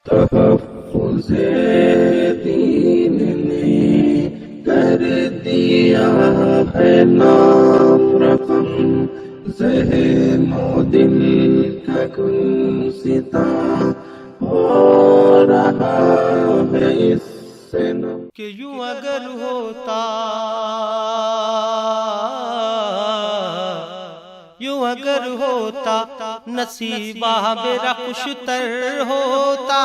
तहफ़्फ़ुज़े दीन ने कर दिया है नाम रकम, ज़हनो दिल का गुलसिता हो रहा है इससे नम। कि यूं अगर होता, यूं अगर होता नसीबा मेरा खुशतर होता,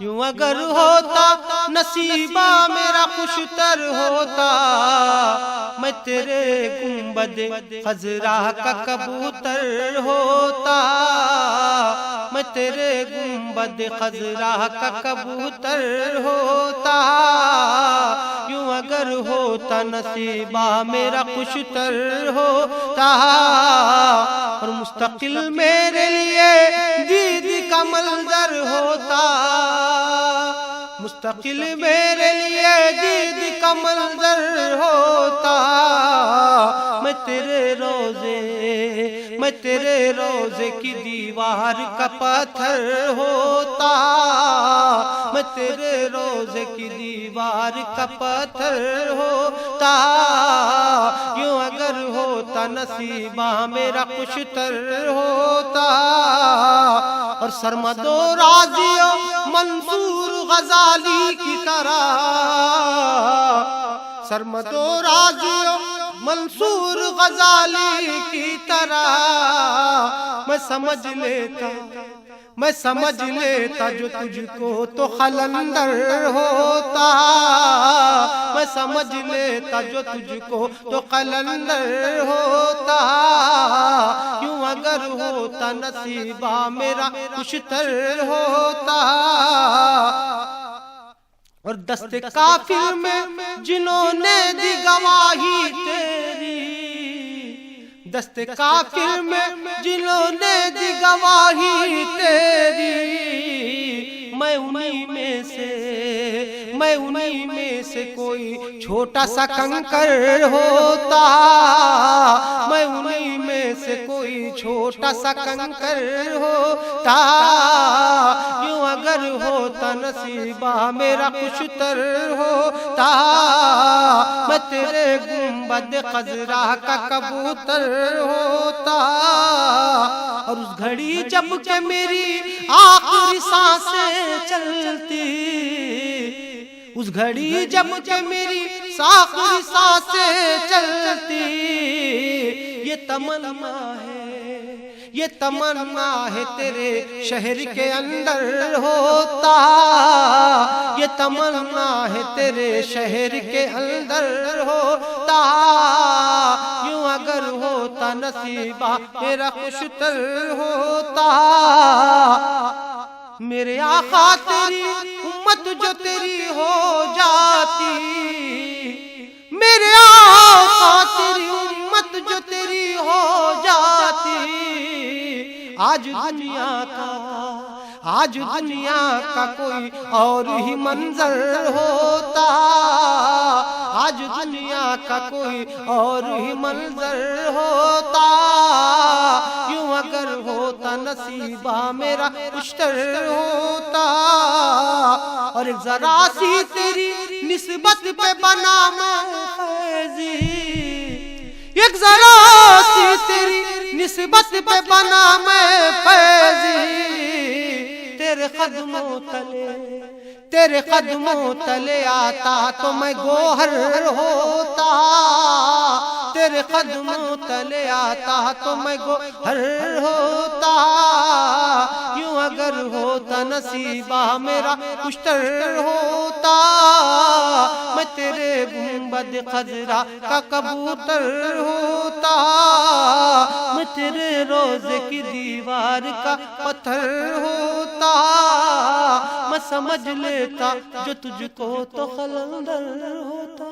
यूं अगर होता नसीबा मेरा खुशतर होता, मैं तेरे गुंबदे खजरा का कबूतर होता, मैं तेरे गुंबद खजरा का कबूतर होता, यूं अगर होता नसीबा मेरा खुशतर होता, और मुस्तकिल मेरे लिए दीद का मंजर होता, मुस्तकिल मेरे लिए दीद का मंजर होता, मैं तेरे रोजे की दीवार का पत्थर होता, मैं तेरे रोजे की दीवार का पत्थर होता, यूं अगर होता नसीबा मेरा खुशतर होता। और सरमदो राजियो मंसूर गजाली की तरह, सरमदो राजियो मंसूर गजाली की तरह, मैं समझ लेता जो तुझको तो खलंदर होता, मैं समझ लेता जो तुझको तो कलंदर होता, यूं अगर होता नसीबा मेरा खुशतर होता। और दस्ते काफिर में जिन्होंने दी गवाही तेरी, दस्ते काफिर में जिन्होंने दी गवाही तेरी, मैं उन्हीं में से कोई छोटा सा कंकर होता, मैं उन्हीं में से कोई छोटा सा कंकर होता, यूं अगर होता नसीबा मेरा खुशतर होता, मैं तेरे गुंबद खजरा का कबूतर होता। और उस घड़ी जब के मेरी आखिरी सांसें चलती, उस घड़ी जब के मेरी आखिरी सांसें चलती, ये तमन्ना है तेरे शहर के अंदर होता, ये तमन्ना है तेरे शहर के अंदर होता, यूं अगर होता नसीबा मेरा खुशतर होता। मेरे आका तेरी उम्मत जो तेरी हो जाती, मेरे आका तेरी उम्मत जो तेरी हो जाती, आज दुनिया का कोई और ही मंजर होता, आज दुनिया का कोई और ही मंजर होता, यूं अगर होता नसीबा मेरा खुशतर होता। और एक जरा सी तेरी निस्बत पे बना मैं फैजी, एक जरा सी तेरी निस्बत पे बना मैं फैजी, तेरे कदमों तले आता तो मैं गोहर होता, तेरे कदमों तले आता तो मैं गोहर होता, यूं अगर होता नसीबा मेरा खुशतर होता, मैं तेरे गुंबद खजरा का कबूतर होता, मैं तेरे रोजे की दीवार का पत्थर होता, मैं समझ लेता जो तुझको तो कलंदर होता।